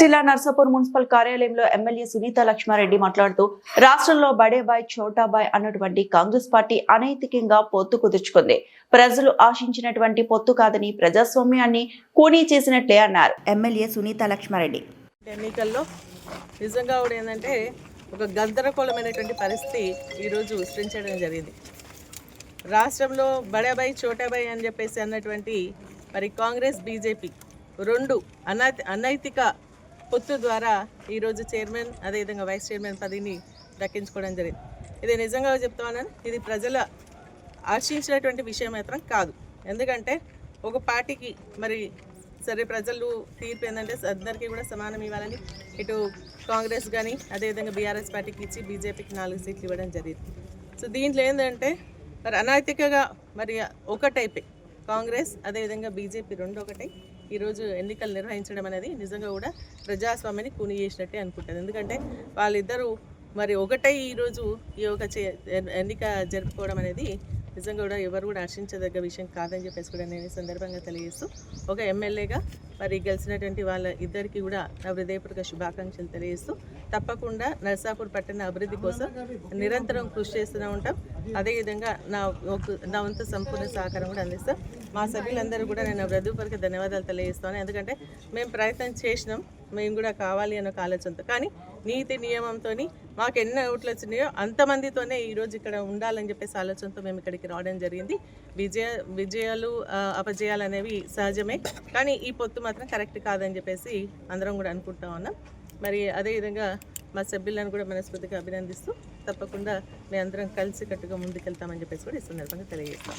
జిల్లా నర్సాపూర్ మున్సిపల్ కార్యాలయంలో ఎమ్మెల్యే సునీత లక్ష్మారెడ్డి మాట్లాడుతూ రాష్ట్రంలో బడేబాయ్ చోటాబాయ్ అన్నటువంటి కాంగ్రెస్ పార్టీ అనైతికంగా పొత్తు కుదుర్చుకుంది. ప్రజలు ఆశించినటువంటి పొత్తు కాదని ప్రజాస్వామ్యాన్ని కూనీ చేసినట్లే అన్నారు ఎమ్మెల్యే సునీత లక్ష్మారెడ్డి. ఎన్నికల్లో నిజంగా కూడా ఏంటంటే ఒక గందరగోళమైనటువంటి పరిస్థితి ఈరోజు సృష్టించడం జరిగింది. రాష్ట్రంలో బడేబాయ్ చోటాబాయ్ అని చెప్పేసి అన్నటువంటి మరి కాంగ్రెస్ బీజేపీ రెండు అనైతిక పొత్తు ద్వారా ఈరోజు చైర్మన్ అదేవిధంగా వైస్ చైర్మన్ పదవిని దక్కించుకోవడం జరిగింది. ఇది నిజంగా చెప్తాను, ఇది ప్రజల ఆశించినటువంటి విషయం మాత్రం కాదు. ఎందుకంటే ఒక పార్టీకి మరి సరే ప్రజలు తీర్పు ఏంటంటే అందరికీ కూడా సమానం ఇవ్వాలని ఇటు కాంగ్రెస్ కానీ అదేవిధంగా బీఆర్ఎస్ పార్టీకి ఇచ్చి బీజేపీకి 4 సీట్లు ఇవ్వడం జరిగింది. సో దీంట్లో ఏంటంటే మరి అనైతికగా మరి ఒకటైపోయి కాంగ్రెస్ అదేవిధంగా బీజేపీ రెండు ఒకటై ఈరోజు ఎన్నికలు నిర్వహించడం అనేది నిజంగా కూడా ప్రజాస్వామ్యాన్ని కూని చేసినట్టే అనుకుంటారు. ఎందుకంటే వాళ్ళిద్దరూ మరి ఒకటై ఈరోజు ఈ ఒక ఎన్నిక జరుపుకోవడం అనేది నిజంగా కూడా ఎవరు కూడా హర్షించదగ్గ విషయం కాదని చెప్పేసి కూడా నేను ఈ సందర్భంగా తెలియజేస్తూ ఒక ఎమ్మెల్యేగా మరి గెలిచినటువంటి వాళ్ళ ఇద్దరికి కూడా నా హృదయపూర్వక శుభాకాంక్షలు తెలియజేస్తూ తప్పకుండా నర్సాపూర్ పట్టణ అభివృద్ధి కోసం నిరంతరం కృషి చేస్తూనే ఉంటాం. అదేవిధంగా నా వంతు సంపూర్ణ సహకారం కూడా అందిస్తాం. మా సభ్యులందరూ కూడా నేను హృదయపూర్వక ధన్యవాదాలు తెలియజేస్తాను. ఎందుకంటే మేము ప్రయత్నం చేసినాం, మేము కూడా కావాలి అన్న ఒక ఆలోచనతో, కానీ నీతి నియమంతో మాకు ఎన్ని ఓట్లు వచ్చినాయో అంతమందితోనే ఈరోజు ఇక్కడ ఉండాలని చెప్పేసి ఆలోచనతో మేము ఇక్కడికి రావడం జరిగింది. విజయాలు అపజయాలు అనేవి సహజమే, కానీ ఈ పొత్తు మాత్రం కరెక్ట్ కాదని చెప్పేసి అందరం కూడా అనుకుంటా ఉన్నాం. మరి అదేవిధంగా మా సభ్యులను కూడా మనస్ఫూర్తిగా అభినందిస్తూ తప్పకుండా మేము అందరం కలిసికట్టుగా ముందుకెళ్తామని చెప్పేసి కూడా ఈ సందర్భంగా తెలియజేస్తాం.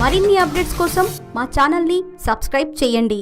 మరిన్ని అప్డేట్స్ కోసం మా ఛానల్ని సబ్స్క్రైబ్ చేయండి.